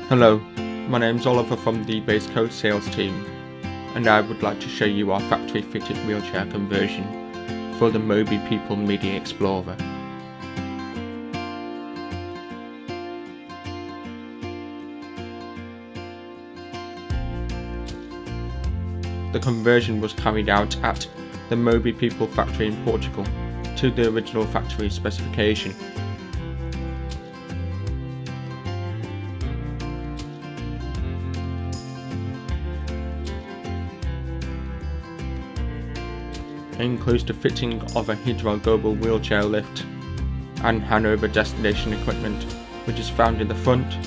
Hello, my name's Oliver from the Base Code sales team, and I would like to show you our factory fitted wheelchair conversion for the Moby People Media Explorer. The conversion was carried out at the Moby People factory in Portugal to the original factory specification. It includes the fitting of a Hydro Global wheelchair lift and Hanover destination equipment, which is found in the front,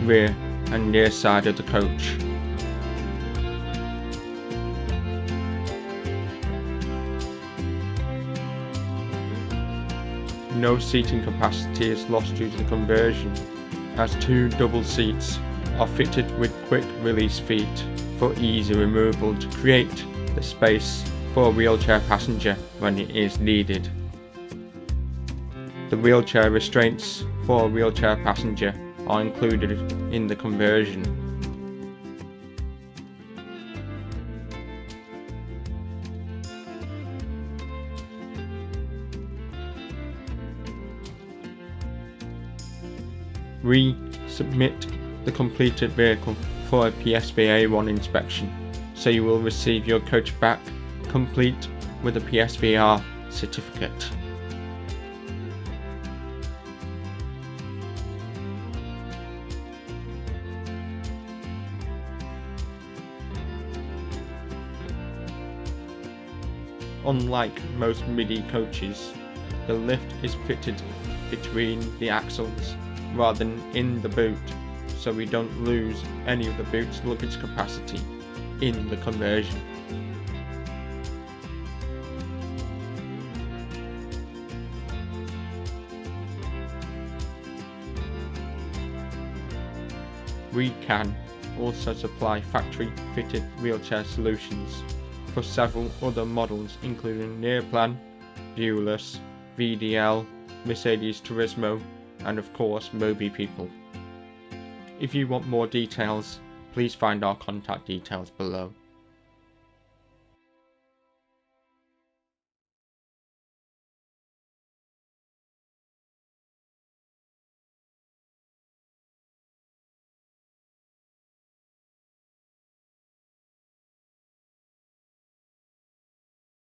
rear and near side of the coach. No seating capacity is lost due to the conversion, as two double seats are fitted with quick release feet for easy removal to create the space for a wheelchair passenger when it is needed. The wheelchair restraints for a wheelchair passenger are included in the conversion. We submit the completed vehicle for a PSVA 1 inspection, so you will receive your coach back complete with a PSVR certificate. Unlike most MIDI coaches, the lift is fitted between the axles rather than in the boot, so we don't lose any of the boot's luggage capacity in the conversion. We can also supply factory-fitted wheelchair solutions for several other models including Nearplan, Viewless, VDL, Mercedes Turismo and of course Moby People. If you want more details, please find our contact details below.